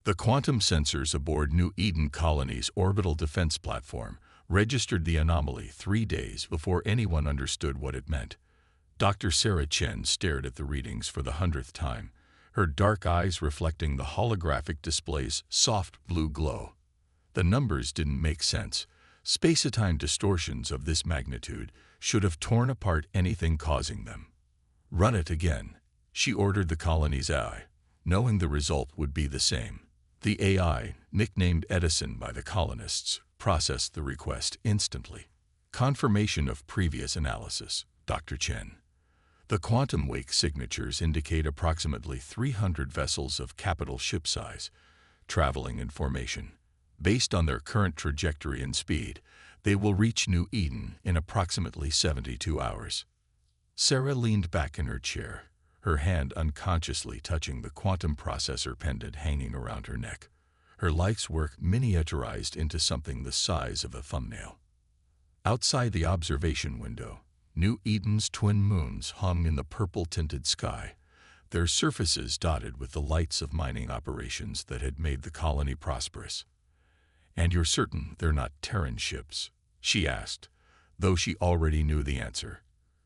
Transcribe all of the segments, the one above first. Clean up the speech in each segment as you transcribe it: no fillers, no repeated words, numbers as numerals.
The quantum sensors aboard New Eden Colony's orbital defense platform registered the anomaly 3 days before anyone understood what it meant. Dr. Sarah Chen stared at the readings for the 100th time, her dark eyes reflecting the holographic display's soft blue glow. The numbers didn't make sense. Space-time distortions of this magnitude should have torn apart anything causing them. Run it again, she ordered the colony's AI, knowing the result would be the same. The AI, nicknamed Edison by the colonists, processed the request instantly. Confirmation of previous analysis, Dr. Chen. The quantum wake signatures indicate approximately 300 vessels of capital ship size, traveling in formation. Based on their current trajectory and speed, they will reach New Eden in approximately 72 hours. Sarah leaned back in her chair, her hand unconsciously touching the quantum processor pendant hanging around her neck. Her life's work miniaturized into something the size of a thumbnail. Outside the observation window, New Eden's twin moons hung in the purple-tinted sky, their surfaces dotted with the lights of mining operations that had made the colony prosperous. "And you're certain they're not Terran ships?" she asked, though she already knew the answer.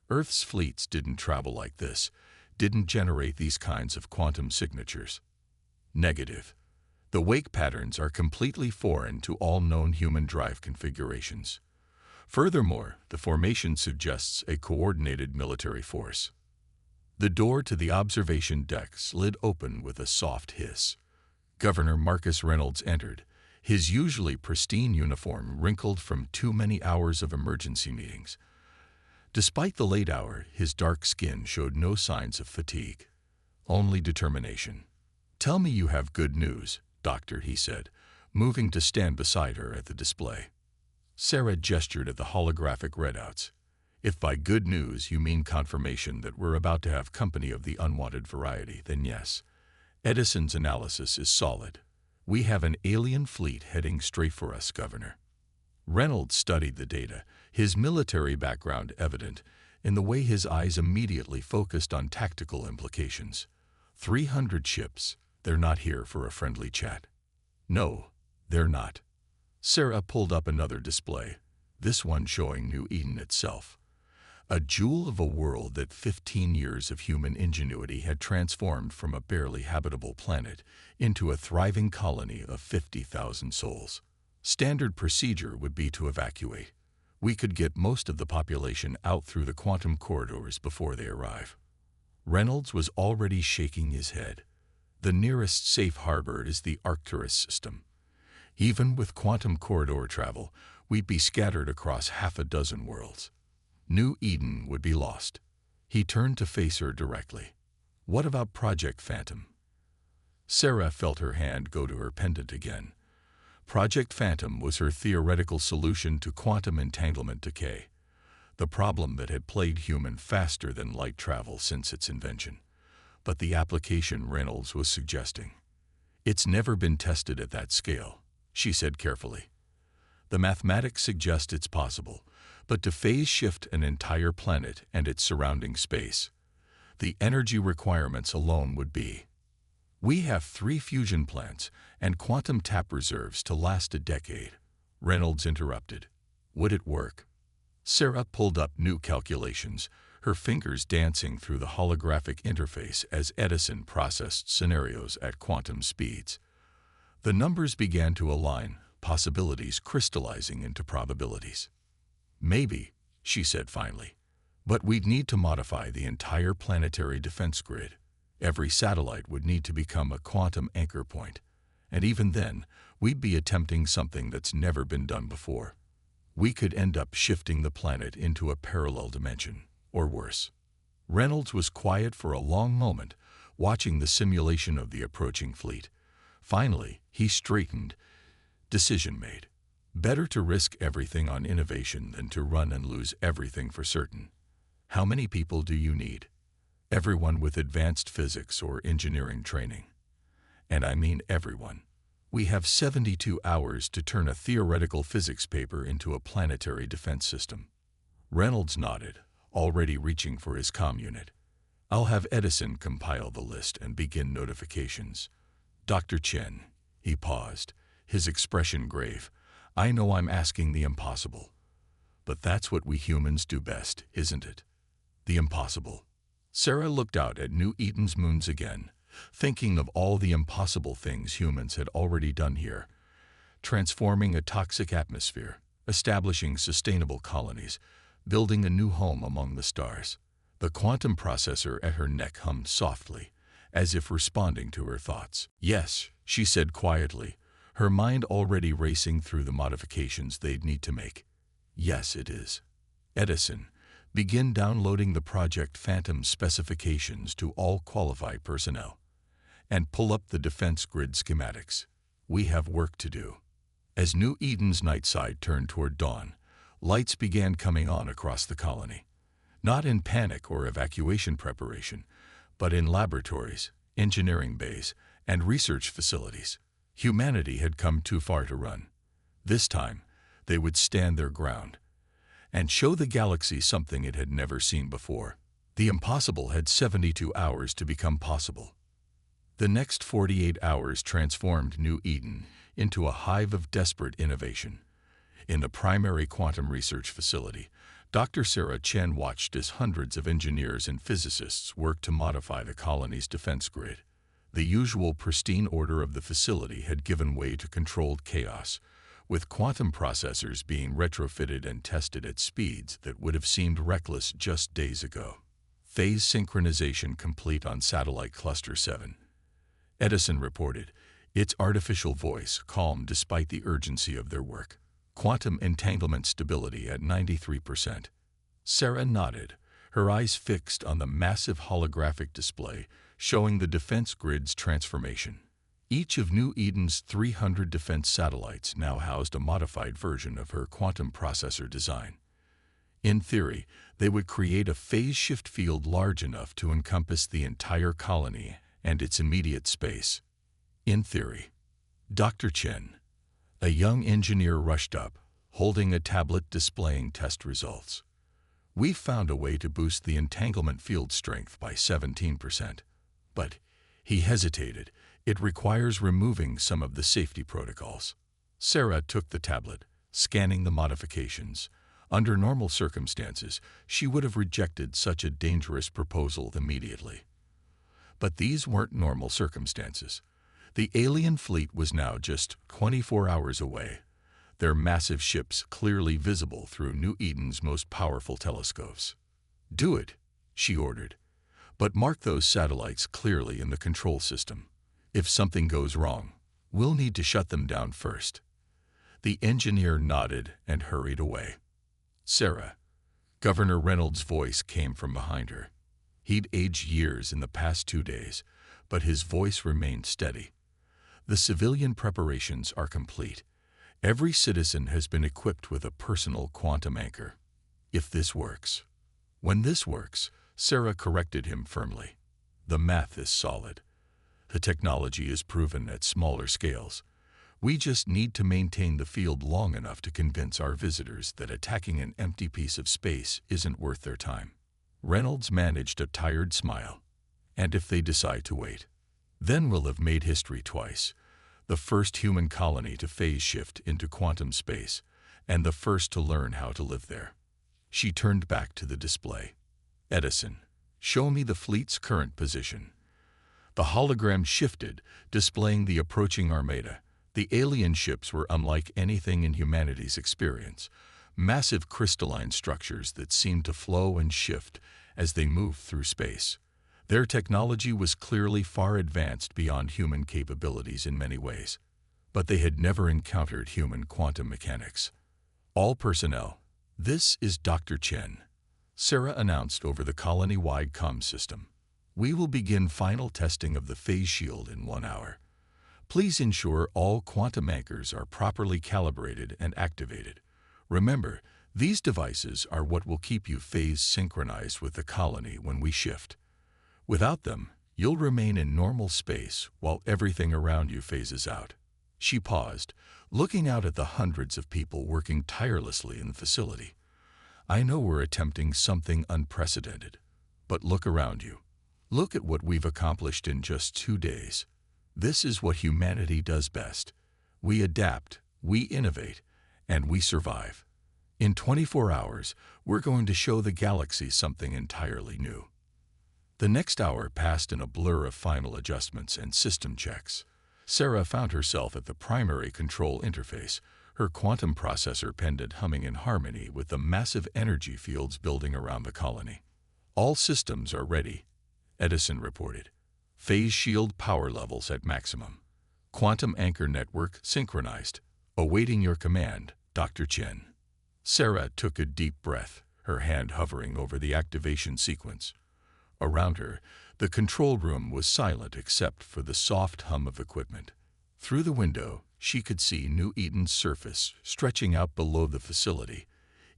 Earth's fleets didn't travel like this, didn't generate these kinds of quantum signatures. Negative. The wake patterns are completely foreign to all known human drive configurations. Furthermore, the formation suggests a coordinated military force. The door to the observation deck slid open with a soft hiss. Governor Marcus Reynolds entered, his usually pristine uniform wrinkled from too many hours of emergency meetings. Despite the late hour, his dark skin showed no signs of fatigue, only determination. "Tell me you have good news, Doctor," he said, moving to stand beside her at the display. Sarah gestured at the holographic readouts. "If by good news you mean confirmation that we're about to have company of the unwanted variety, then yes. Edison's analysis is solid. We have an alien fleet heading straight for us, Governor." Reynolds studied the data, his military background evident in the way his eyes immediately focused on tactical implications. 300 ships. They're not here for a friendly chat. No, they're not. Sarah pulled up another display, this one showing New Eden itself. A jewel of a world that 15 years of human ingenuity had transformed from a barely habitable planet into a thriving colony of 50,000 souls. Standard procedure would be to evacuate. We could get most of the population out through the quantum corridors before they arrive. Reynolds was already shaking his head. The nearest safe harbor is the Arcturus system. Even with quantum corridor travel, we'd be scattered across half a dozen worlds. New Eden would be lost. He turned to face her directly. "What about Project Phantom?" Sarah felt her hand go to her pendant again. Project Phantom was her theoretical solution to quantum entanglement decay, the problem that had plagued human faster than light travel since its invention. But the application Reynolds was suggesting. "It's never been tested at that scale," she said carefully. "The mathematics suggest it's possible, but to phase shift an entire planet and its surrounding space, the energy requirements alone would be. We have 3 fusion plants and quantum tap reserves to last a decade," Reynolds interrupted. "Would it work?" Sarah pulled up new calculations, her fingers dancing through the holographic interface as Edison processed scenarios at quantum speeds. The numbers began to align, possibilities crystallizing into probabilities. "Maybe," she said finally, "but we'd need to modify the entire planetary defense grid. Every satellite would need to become a quantum anchor point, and even then, we'd be attempting something that's never been done before. We could end up shifting the planet into a parallel dimension, or worse." Reynolds was quiet for a long moment, watching the simulation of the approaching fleet. Finally, he straightened. Decision made. Better to risk everything on innovation than to run and lose everything for certain. "How many people do you need?" "Everyone with advanced physics or engineering training. And I mean everyone. We have 72 hours to turn a theoretical physics paper into a planetary defense system." Reynolds nodded, already reaching for his comm unit. "I'll have Edison compile the list and begin notifications. Dr. Chen, He paused, his expression grave. I know I'm asking the impossible. But that's what we humans do best, isn't it? The impossible. Sarah looked out at New Eden's moons again, thinking of all the impossible things humans had already done here. Transforming a toxic atmosphere, establishing sustainable colonies, building a new home among the stars. The quantum processor at her neck hummed softly, as if responding to her thoughts. Yes, she said quietly, her mind already racing through the modifications they'd need to make. Yes, it is. Edison, begin downloading the Project Phantom specifications to all qualified personnel. And pull up the defense grid schematics. We have work to do. As New Eden's night side turned toward dawn, lights began coming on across the colony. Not in panic or evacuation preparation, but in laboratories, engineering bays, and research facilities. Humanity had come too far to run. This time, they would stand their ground and show the galaxy something it had never seen before. The impossible had 72 hours to become possible. The next 48 hours transformed New Eden into a hive of desperate innovation. In the primary quantum research facility, Dr. Sarah Chen watched as hundreds of engineers and physicists worked to modify the colony's defense grid. The usual pristine order of the facility had given way to controlled chaos, with quantum processors being retrofitted and tested at speeds that would have seemed reckless just days ago. Phase synchronization complete on Satellite Cluster 7. Edison reported, its artificial voice calm despite the urgency of their work. Quantum entanglement stability at 93%. Sarah nodded, her eyes fixed on the massive holographic display showing the defense grid's transformation. Each of New Eden's 300 defense satellites now housed a modified version of her quantum processor design. In theory, they would create a phase shift field large enough to encompass the entire colony and its immediate space. In theory. Dr. Chen, a young engineer, rushed up, holding a tablet displaying test results. We've found a way to boost the entanglement field strength by 17%. But, he hesitated, it requires removing some of the safety protocols. Sarah took the tablet, scanning the modifications. Under normal circumstances, she would have rejected such a dangerous proposal immediately. But these weren't normal circumstances. The alien fleet was now just 24 hours away, their massive ships clearly visible through New Eden's most powerful telescopes. Do it, she ordered. But mark those satellites clearly in the control system. If something goes wrong, we'll need to shut them down first. The engineer nodded and hurried away. Sarah. Governor Reynolds' voice came from behind her. He'd aged years in the past 2 days, but his voice remained steady. The civilian preparations are complete. Every citizen has been equipped with a personal quantum anchor. If this works. When this works, Sarah corrected him firmly. The math is solid. The technology is proven at smaller scales. We just need to maintain the field long enough to convince our visitors that attacking an empty piece of space isn't worth their time. Reynolds managed a tired smile. And if they decide to wait, then we'll have made history twice. The first human colony to phase shift into quantum space, and the first to learn how to live there. She turned back to the display. Edison, show me the fleet's current position. The hologram shifted, displaying the approaching armada. The alien ships were unlike anything in humanity's experience. Massive crystalline structures that seemed to flow and shift as they moved through space. Their technology was clearly far advanced beyond human capabilities in many ways, but they had never encountered human quantum mechanics. All personnel, this is Dr. Chen, Sarah announced over the colony-wide comm system. We will begin final testing of the phase shield in 1 hour. Please ensure all quantum anchors are properly calibrated and activated. Remember, these devices are what will keep you phase synchronized with the colony when we shift. Without them, you'll remain in normal space while everything around you phases out. She paused, looking out at the hundreds of people working tirelessly in the facility. I know we're attempting something unprecedented, but look around you. Look at what we've accomplished in just 2 days. This is what humanity does best. We adapt, we innovate, and we survive. In 24 hours, we're going to show the galaxy something entirely new. The next hour passed in a blur of final adjustments and system checks. Sarah found herself at the primary control interface, her quantum processor pendant humming in harmony with the massive energy fields building around the colony. All systems are ready, Edison reported. Phase shield power levels at maximum. Quantum anchor network synchronized. Awaiting your command, Dr. Chen. Sarah took a deep breath, her hand hovering over the activation sequence. Around her, the control room was silent except for the soft hum of equipment. Through the window, she could see New Eden's surface stretching out below the facility,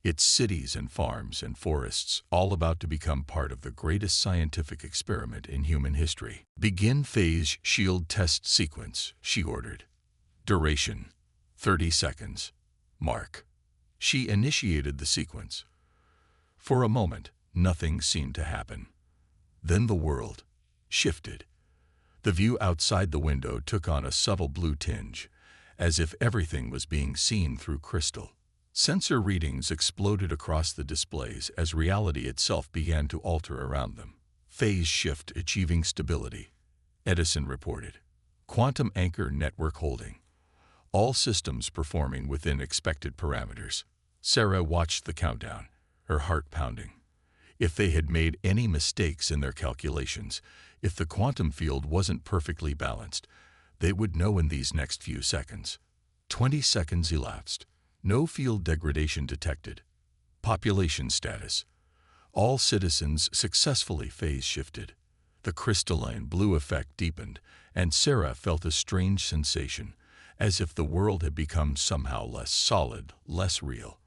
its cities and farms and forests all about to become part of the greatest scientific experiment in human history. Begin phase shield test sequence, she ordered. Duration, 30 seconds. Mark. She initiated the sequence. For a moment, nothing seemed to happen. Then the world shifted. The view outside the window took on a subtle blue tinge, as if everything was being seen through crystal. Sensor readings exploded across the displays as reality itself began to alter around them. Phase shift achieving stability, Edison reported. Quantum anchor network holding. All systems performing within expected parameters. Sarah watched the countdown, her heart pounding. If they had made any mistakes in their calculations, if the quantum field wasn't perfectly balanced, they would know in these next few seconds. 20 seconds elapsed. No field degradation detected. Population status. All citizens successfully phase shifted. The crystalline blue effect deepened, and Sarah felt a strange sensation, as if the world had become somehow less solid, less real.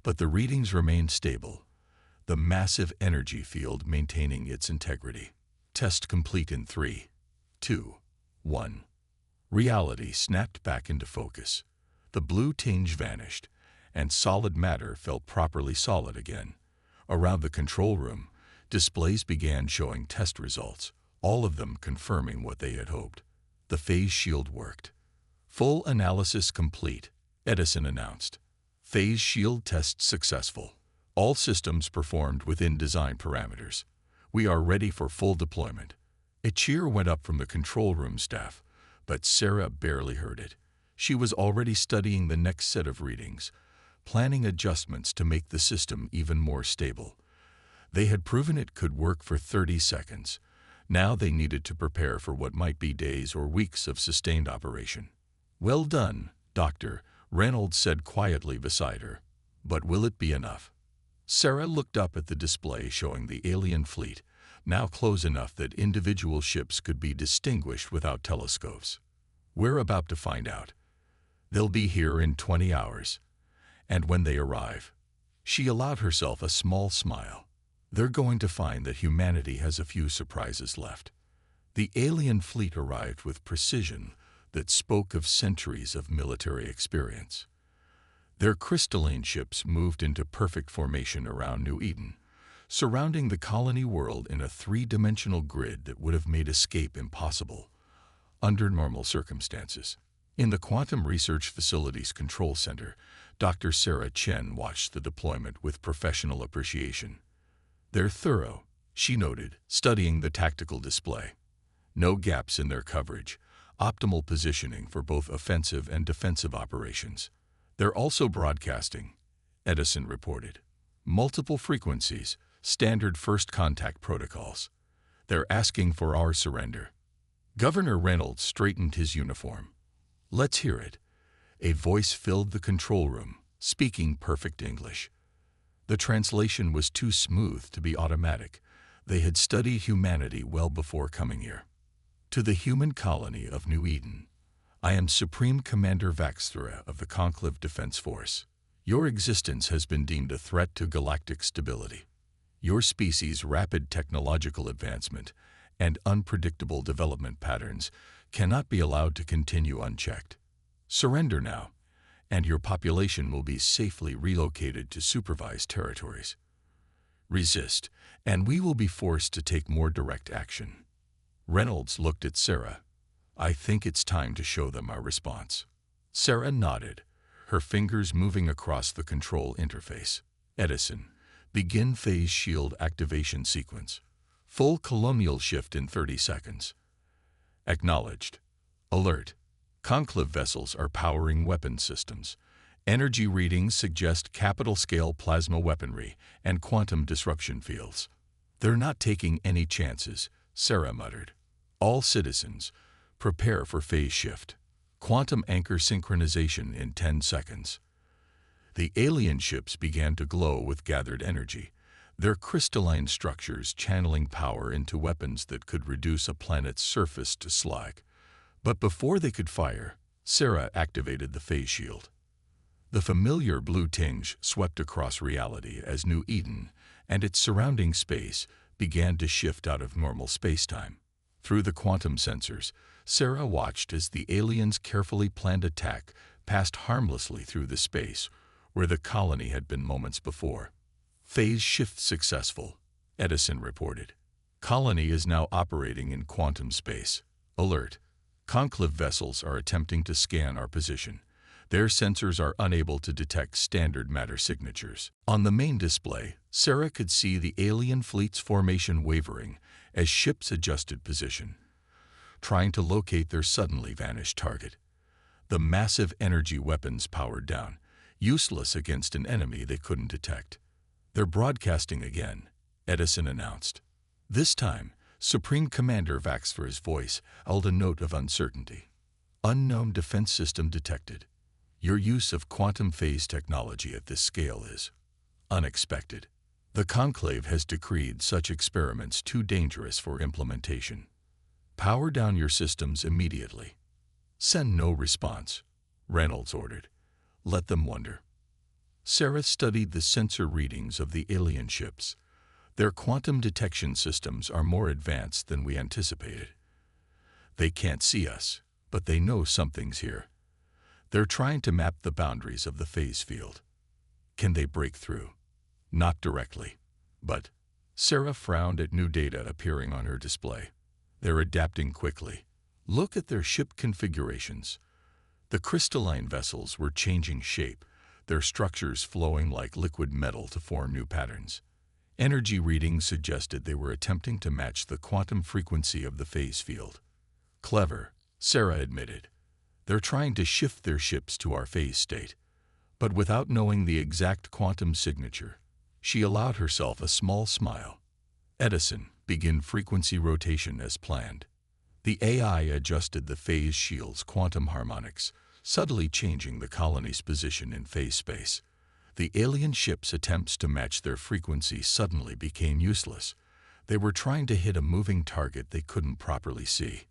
But the readings remained stable, the massive energy field maintaining its integrity. Test complete in 3, 2, 1. Reality snapped back into focus. The blue tinge vanished, and solid matter felt properly solid again. Around the control room, displays began showing test results, all of them confirming what they had hoped. The phase shield worked. Full analysis complete, Edison announced. Phase shield test successful. All systems performed within design parameters. We are ready for full deployment. A cheer went up from the control room staff, but Sarah barely heard it. She was already studying the next set of readings, planning adjustments to make the system even more stable. They had proven it could work for 30 seconds. Now they needed to prepare for what might be days or weeks of sustained operation. "Well done, Doctor," Reynolds said quietly beside her. "But will it be enough?" Sarah looked up at the display showing the alien fleet, now close enough that individual ships could be distinguished without telescopes. "We're about to find out. They'll be here in 20 hours. And when they arrive," she allowed herself a small smile, "they're going to find that humanity has a few surprises left." The alien fleet arrived with precision that spoke of centuries of military experience. Their crystalline ships moved into perfect formation around New Eden, surrounding the colony world in a three-dimensional grid that would have made escape impossible under normal circumstances. In the Quantum Research Facilities Control Center, Dr. Sarah Chen watched the deployment with professional appreciation. "They're thorough," she noted, studying the tactical display. "No gaps in their coverage, optimal positioning for both offensive and defensive operations. They're also broadcasting," Edison reported. "Multiple frequencies, standard first contact protocols. They're asking for our surrender." Governor Reynolds straightened his uniform. "Let's hear it." A voice filled the control room, speaking perfect English. The translation was too smooth to be automatic. They had studied humanity well before coming here. "To the human colony of New Eden, I am Supreme Commander Vaxthra of the Conclave Defense Force. Your existence has been deemed a threat to galactic stability. Your species' rapid technological advancement and unpredictable development patterns cannot be allowed to continue unchecked. Surrender now, and your population will be safely relocated to supervised territories. Resist, and we will be forced to take more direct action." Reynolds looked at Sarah. I think it's time to show them our response. Sarah nodded, her fingers moving across the control interface. Edison, begin phase shield activation sequence. Full colonial shift in 30 seconds. Acknowledged. Alert. Conclave vessels are powering weapon systems. Energy readings suggest capital-scale plasma weaponry and quantum disruption fields. They're not taking any chances, Sarah muttered. All citizens, prepare for phase shift. Quantum anchor synchronization in 10 seconds. The alien ships began to glow with gathered energy, their crystalline structures channeling power into weapons that could reduce a planet's surface to slag. But before they could fire, Sarah activated the phase shield. The familiar blue tinge swept across reality as New Eden and its surrounding space began to shift out of normal spacetime. Through the quantum sensors, Sarah watched as the aliens' carefully planned attack passed harmlessly through the space where the colony had been moments before. Phase shift successful, Edison reported. Colony is now operating in quantum space. Alert. Conclave vessels are attempting to scan our position. Their sensors are unable to detect standard matter signatures. On the main display, Sarah could see the alien fleet's formation wavering as ships adjusted position, trying to locate their suddenly vanished target. The massive energy weapons powered down, useless against an enemy they couldn't detect. They're broadcasting again, Edison announced. This time, Supreme Commander Vaxfra's voice held a note of uncertainty. Unknown defense system detected. Your use of quantum phase technology at this scale is unexpected. The Conclave has decreed such experiments too dangerous for implementation. Power down your systems immediately. Send no response, Reynolds ordered. Let them wonder. Sarah studied the sensor readings of the alien ships. Their quantum detection systems are more advanced than we anticipated. They can't see us, but they know something's here. They're trying to map the boundaries of the phase field. Can they break through? Not directly, but Sarah frowned at new data appearing on her display. They're adapting quickly. Look at their ship configurations. The crystalline vessels were changing shape, their structures flowing like liquid metal to form new patterns. Energy readings suggested they were attempting to match the quantum frequency of the phase field. Clever, Sarah admitted. They're trying to shift their ships to our phase state. But without knowing the exact quantum signature, she allowed herself a small smile. Edison, begin frequency rotation as planned. The AI adjusted the phase shield's quantum harmonics, subtly changing the colony's position in phase space. The alien ship's attempts to match their frequency suddenly became useless. They were trying to hit a moving target they couldn't properly see.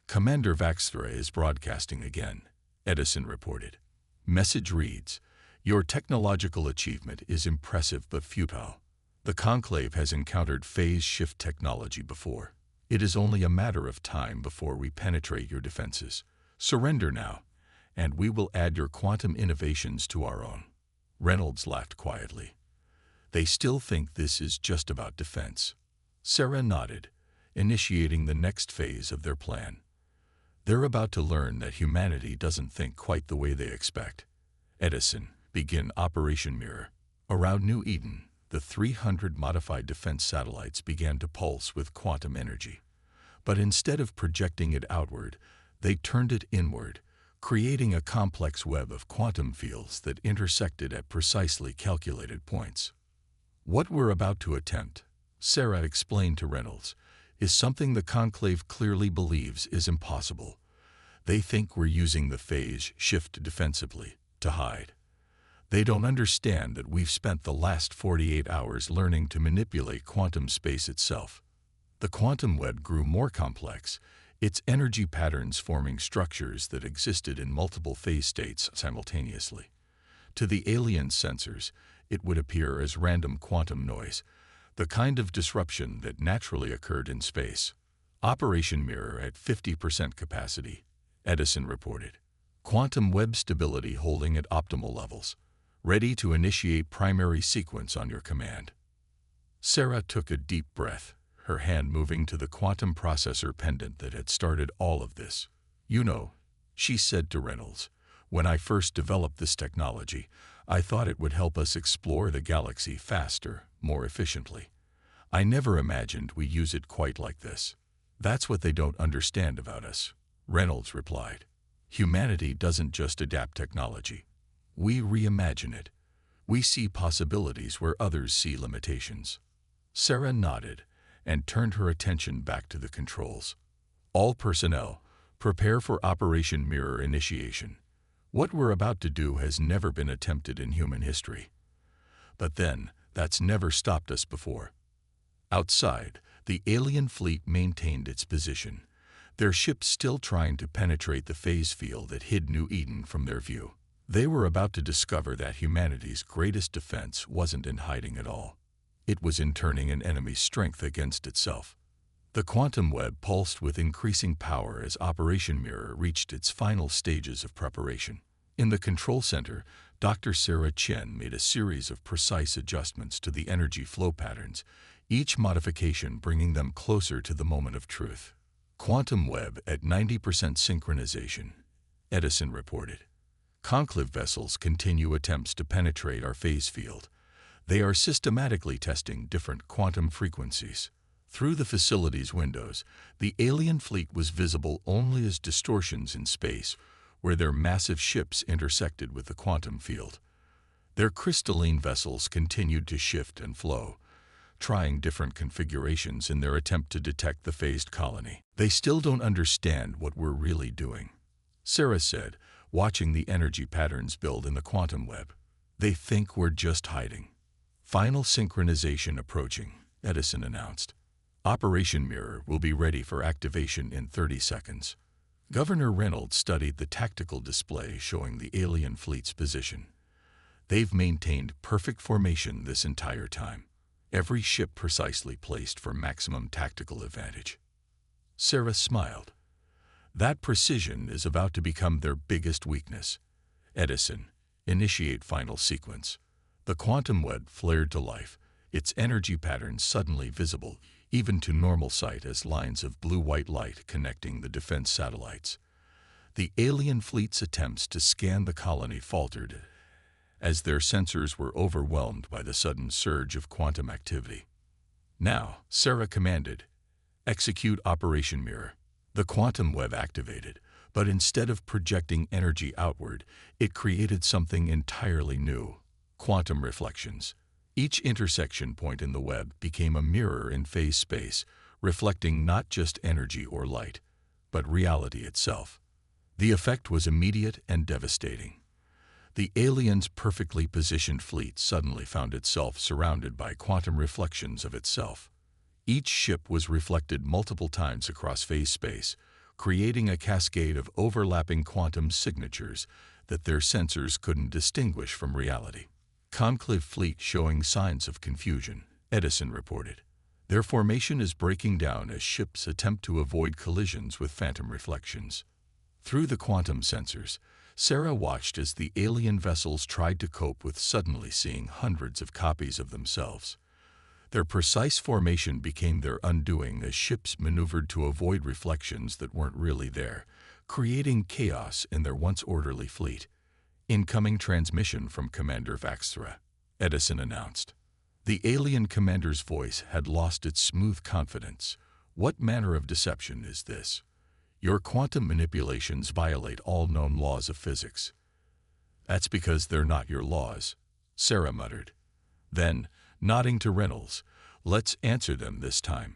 Commander Vaxfra is broadcasting again, Edison reported. Message reads, your technological achievement is impressive but futile. The Conclave has encountered phase shift technology before. It is only a matter of time before we penetrate your defenses. Surrender now, and we will add your quantum innovations to our own. Reynolds laughed quietly. They still think this is just about defense. Sarah nodded, initiating the next phase of their plan. They're about to learn that humanity doesn't think quite the way they expect. Edison, begin Operation Mirror. Around New Eden, the 300 modified defense satellites began to pulse with quantum energy. But instead of projecting it outward, they turned it inward, creating a complex web of quantum fields that intersected at precisely calculated points. What we're about to attempt, Sarah explained to Reynolds, is something the Conclave clearly believes is impossible. They think we're using the phase shift defensively, to hide. They don't understand that we've spent the last 48 hours learning to manipulate quantum space itself. The quantum web grew more complex, its energy patterns forming structures that existed in multiple phase states simultaneously. To the alien sensors, it would appear as random quantum noise, the kind of disruption that naturally occurred in space. Operation Mirror at 50% capacity, Edison reported. Quantum web stability holding at optimal levels. Ready to initiate primary sequence on your command. Sarah took a deep breath, her hand moving to the quantum processor pendant that had started all of this. "You know," she said to Reynolds, "when I first developed this technology, I thought it would help us explore the galaxy faster, more efficiently. I never imagined we'd use it quite like this." "That's what they don't understand about us," Reynolds replied. "Humanity doesn't just adapt technology. We reimagine it. We see possibilities where others see limitations." Sarah nodded and turned her attention back to the controls. "All personnel, prepare for Operation Mirror initiation. What we're about to do has never been attempted in human history. But then, that's never stopped us before." Outside, the alien fleet maintained its position, their ships still trying to penetrate the phase field that hid New Eden from their view. They were about to discover that humanity's greatest defense wasn't in hiding at all. It was in turning an enemy's strength against itself. The quantum web pulsed with increasing power as Operation Mirror reached its final stages of preparation. In the control center, Dr. Sarah Chen made a series of precise adjustments to the energy flow patterns, each modification bringing them closer to the moment of truth. "Quantum web at 90% synchronization," Edison reported. "Conclave vessels continue attempts to penetrate our phase field. They are systematically testing different quantum frequencies." Through the facility's windows, the alien fleet was visible only as distortions in space, where their massive ships intersected with the quantum field. Their crystalline vessels continued to shift and flow, trying different configurations in their attempt to detect the phased colony. "They still don't understand what we're really doing," Sarah said, watching the energy patterns build in the quantum web. "They think we're just hiding." "Final synchronization approaching," Edison announced. "Operation Mirror will be ready for activation in 30 seconds. Governor Reynolds studied the tactical display showing the alien fleet's position. "They've maintained perfect formation this entire time, every ship precisely placed for maximum tactical advantage." Sarah smiled. "That precision is about to become their biggest weakness." "Edison, initiate final sequence." The quantum web flared to life, its energy patterns suddenly visible, even to normal sight as lines of blue-white light connecting the defense satellites. The alien fleet's attempts to scan the colony faltered, as their sensors were overwhelmed by the sudden surge of quantum activity. "Now," Sarah commanded, "execute Operation Mirror." The quantum web activated, but instead of projecting energy outward, it created something entirely new: quantum reflections. Each intersection point in the web became a mirror in phase space, reflecting not just energy or light, but reality itself. The effect was immediate and devastating. The aliens' perfectly positioned fleet suddenly found itself surrounded by quantum reflections of itself. Each ship was reflected multiple times across phase space, creating a cascade of overlapping quantum signatures that their sensors couldn't distinguish from reality. "Conclave fleet showing signs of confusion," Edison reported. "Their formation is breaking down as ships attempt to avoid collisions with phantom reflections." Through the quantum sensors, Sarah watched as the alien vessels tried to cope with suddenly seeing hundreds of copies of themselves. Their precise formation became their undoing as ships maneuvered to avoid reflections that weren't really there, creating chaos in their once orderly fleet. "Incoming transmission from Commander Vaxthra," Edison announced. The alien commander's voice had lost its smooth confidence. "What manner of deception is this? Your quantum manipulations violate all known laws of physics." "That's because they're not your laws," Sarah muttered. Then, nodding to Reynolds, "Let's answer them this time."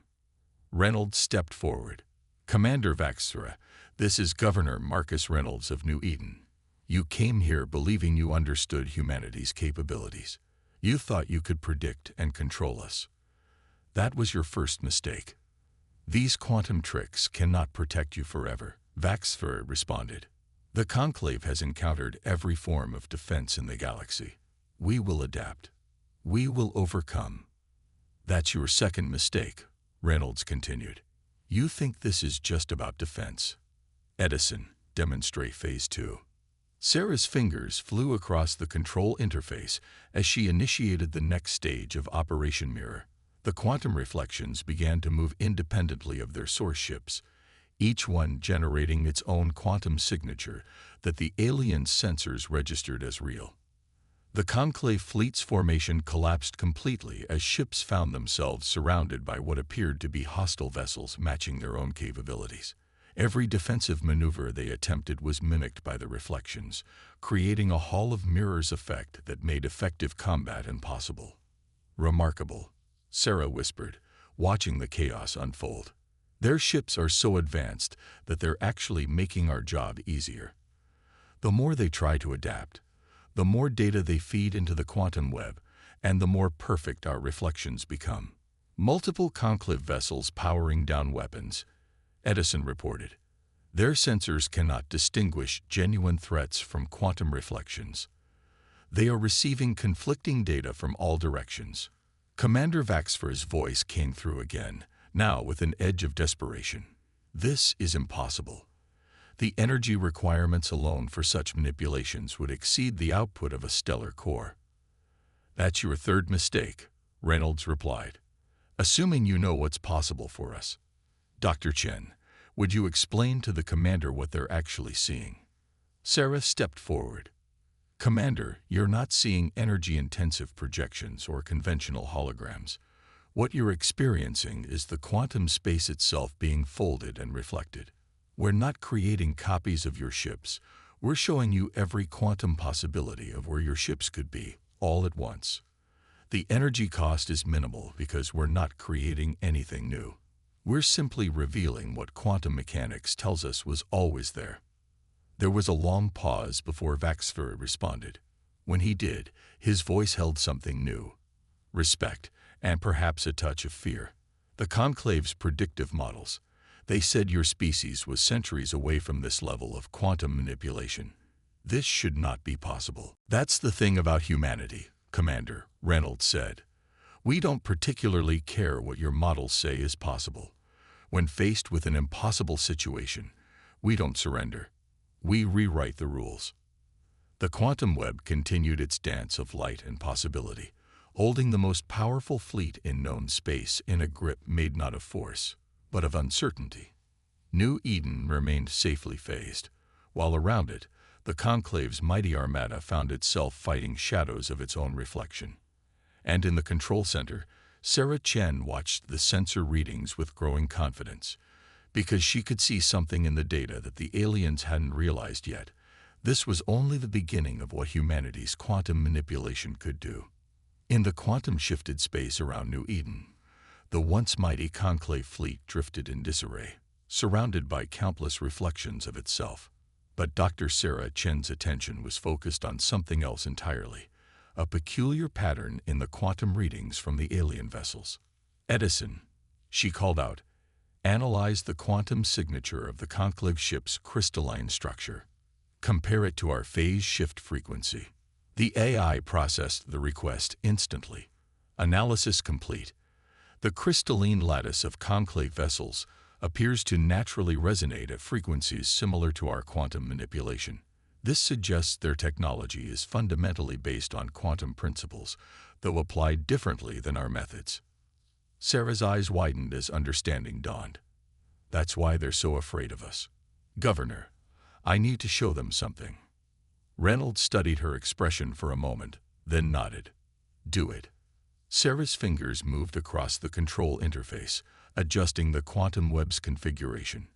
Reynolds stepped forward. "Commander Vaxthra, this is Governor Marcus Reynolds of New Eden. You came here believing you understood humanity's capabilities. You thought you could predict and control us. That was your first mistake. These quantum tricks cannot protect you forever," Vaxthra responded. "The Conclave has encountered every form of defense in the galaxy. We will adapt. We will overcome." "That's your second mistake," Reynolds continued. "You think this is just about defense." "Edison, demonstrate Phase 2. Sarah's fingers flew across the control interface as she initiated the next stage of Operation Mirror. The quantum reflections began to move independently of their source ships, each one generating its own quantum signature that the alien sensors registered as real. The Conclave fleet's formation collapsed completely as ships found themselves surrounded by what appeared to be hostile vessels matching their own capabilities. Every defensive maneuver they attempted was mimicked by the reflections, creating a hall of mirrors effect that made effective combat impossible. "Remarkable," Sarah whispered, watching the chaos unfold. "Their ships are so advanced that they're actually making our job easier. The more they try to adapt, the more data they feed into the quantum web, and the more perfect our reflections become." Multiple Conclave vessels powering down weapons, Edison reported. Their sensors cannot distinguish genuine threats from quantum reflections. They are receiving conflicting data from all directions. Commander Vaxfer's voice came through again, now with an edge of desperation. "This is impossible. The energy requirements alone for such manipulations would exceed the output of a stellar core." "That's your third mistake," Reynolds replied. "Assuming you know what's possible for us. Dr. Chen, would you explain to the commander what they're actually seeing?" Sarah stepped forward. "Commander, you're not seeing energy-intensive projections or conventional holograms. What you're experiencing is the quantum space itself being folded and reflected. We're not creating copies of your ships. We're showing you every quantum possibility of where your ships could be, all at once. The energy cost is minimal because we're not creating anything new. We're simply revealing what quantum mechanics tells us was always there." There was a long pause before Vaxfer responded. When he did, his voice held something new: respect, and perhaps a touch of fear. "The Conclave's predictive models. They said your species was centuries away from this level of quantum manipulation. This should not be possible." "That's the thing about humanity, Commander," Reynolds said. "We don't particularly care what your models say is possible. When faced with an impossible situation, we don't surrender. We rewrite the rules." The quantum web continued its dance of light and possibility, holding the most powerful fleet in known space in a grip made not of force, but of uncertainty. New Eden remained safely phased, while around it, the Conclave's mighty armada found itself fighting shadows of its own reflection. And in the control center, Sarah Chen watched the sensor readings with growing confidence, because she could see something in the data that the aliens hadn't realized yet. This was only the beginning of what humanity's quantum manipulation could do. In the quantum-shifted space around New Eden, the once mighty Conclave fleet drifted in disarray, surrounded by countless reflections of itself. But Dr. Sarah Chen's attention was focused on something else entirely: a peculiar pattern in the quantum readings from the alien vessels. "Edison," she called out, "analyze the quantum signature of the Conclave ship's crystalline structure. Compare it to our phase shift frequency." The AI processed the request instantly. Analysis complete. The crystalline lattice of Conclave vessels appears to naturally resonate at frequencies similar to our quantum manipulation. This suggests their technology is fundamentally based on quantum principles, though applied differently than our methods. Sarah's eyes widened as understanding dawned. "That's why they're so afraid of us. Governor, I need to show them something." Reynolds studied her expression for a moment, then nodded. "Do it." Sarah's fingers moved across the control interface, adjusting the quantum web's configuration.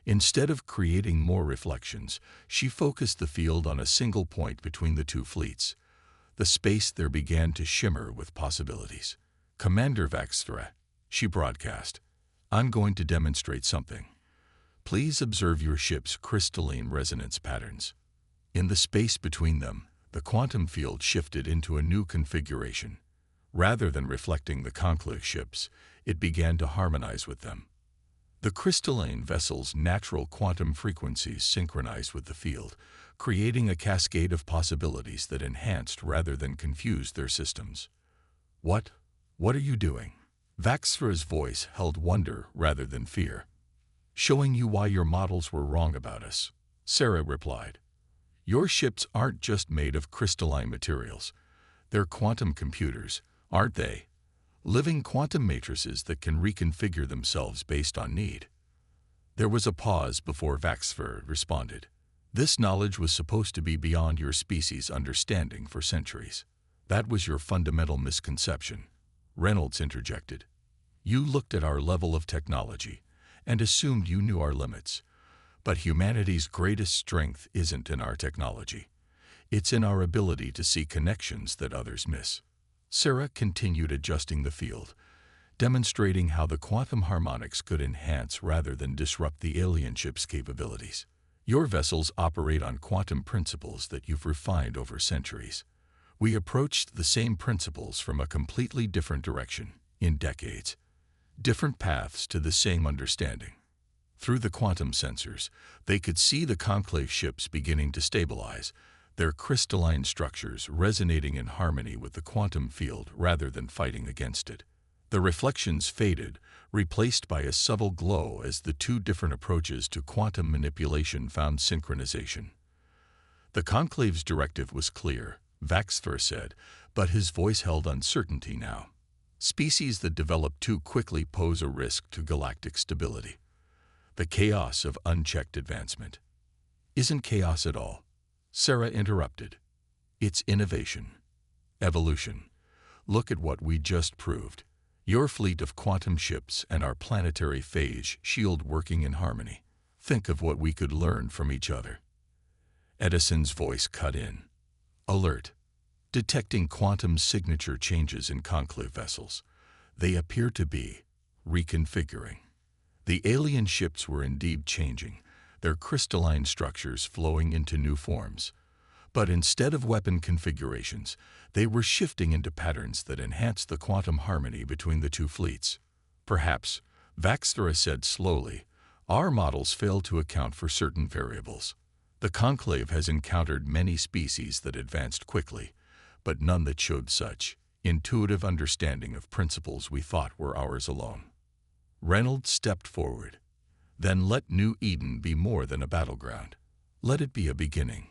Instead of creating more reflections, she focused the field on a single point between the two fleets. The space there began to shimmer with possibilities. "Commander Vaxtra," she broadcast, "I'm going to demonstrate something. Please observe your ship's crystalline resonance patterns." In the space between them, the quantum field shifted into a new configuration. Rather than reflecting the Conclave ships, it began to harmonize with them. The crystalline vessel's natural quantum frequencies synchronized with the field, creating a cascade of possibilities that enhanced rather than confused their systems. What are you doing?" Vaxfer's voice held wonder rather than fear. "Showing you why your models were wrong about us," Sarah replied. "Your ships aren't just made of crystalline materials. They're quantum computers, aren't they? Living quantum matrices that can reconfigure themselves based on need." There was a pause before Vaxfer responded. This knowledge was supposed to be beyond your species' understanding for centuries. That was your fundamental misconception, Reynolds interjected. You looked at our level of technology and assumed you knew our limits. But humanity's greatest strength isn't in our technology. It's in our ability to see connections that others miss. Sarah continued adjusting the field, demonstrating how the quantum harmonics could enhance rather than disrupt the alien ship's capabilities. Your vessels operate on quantum principles that you've refined over centuries. We approached the same principles from a completely different direction, in decades. Different paths to the same understanding. Through the quantum sensors, they could see the conclave ships beginning to stabilize, their crystalline structures resonating in harmony with the quantum field rather than fighting against it. The reflections faded, replaced by a subtle glow as the two different approaches to quantum manipulation found synchronization. The conclave's directive was clear, Vaxfer said, but his voice held uncertainty now. Species that develop too quickly pose a risk to galactic stability. The chaos of unchecked advancement. Isn't chaos at all, Sarah interrupted. It's innovation. Evolution. Look at what we just proved. Your fleet of quantum ships and our planetary phage shield working in harmony. Think of what we could learn from each other. Edison's voice cut in. Alert. Detecting quantum signature changes in conclave vessels. They appear to be reconfiguring. The alien ships were indeed changing, their crystalline structures flowing into new forms. But instead of weapon configurations, they were shifting into patterns that enhanced the quantum harmony between the two fleets. Perhaps, Vaxter said slowly, our models fail to account for certain variables. The conclave has encountered many species that advanced quickly, but none that showed such intuitive understanding of principles we thought were ours alone. Reynolds stepped forward. Then let New Eden be more than a battleground. Let it be a beginning.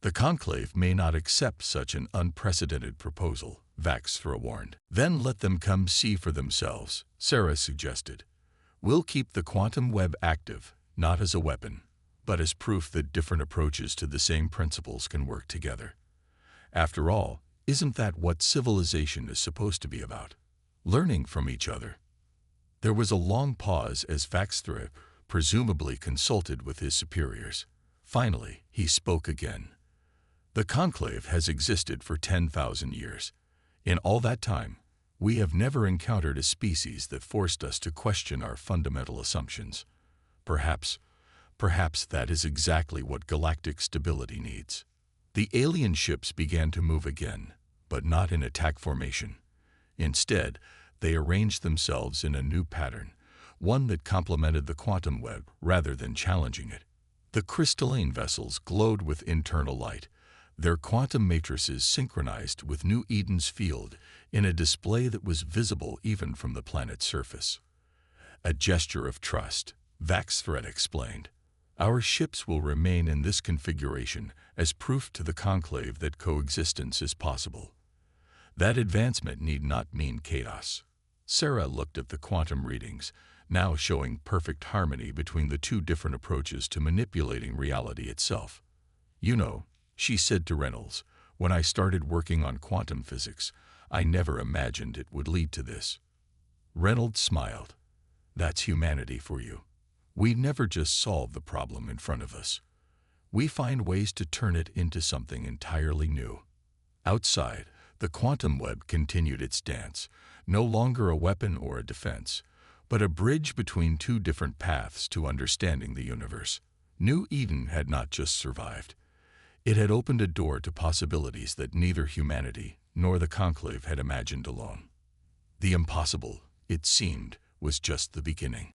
The conclave may not accept such an unprecedented proposal, Vaxter warned. Then let them come see for themselves, Sarah suggested. We'll keep the quantum web active, not as a weapon, but as proof that different approaches to the same principles can work together. After all, isn't that what civilization is supposed to be about? Learning from each other. There was a long pause as Vaxter presumably consulted with his superiors. Finally, he spoke again. The conclave has existed for 10,000 years. In all that time, we have never encountered a species that forced us to question our fundamental assumptions. Perhaps that is exactly what galactic stability needs. The alien ships began to move again, but not in attack formation. Instead, they arranged themselves in a new pattern, one that complemented the quantum web rather than challenging it. The crystalline vessels glowed with internal light, their quantum matrices synchronized with New Eden's field in a display that was visible even from the planet's surface. A gesture of trust, Vaxter explained. Our ships will remain in this configuration as proof to the conclave that coexistence is possible. That advancement need not mean chaos. Sarah looked at the quantum readings, now showing perfect harmony between the two different approaches to manipulating reality itself. You know, she said to Reynolds, when I started working on quantum physics, I never imagined it would lead to this. Reynolds smiled. That's humanity for you. We never just solve the problem in front of us. We find ways to turn it into something entirely new. Outside, the quantum web continued its dance, no longer a weapon or a defense, but a bridge between two different paths to understanding the universe. New Eden had not just survived. It had opened a door to possibilities that neither humanity nor the conclave had imagined alone. The impossible, it seemed, was just the beginning.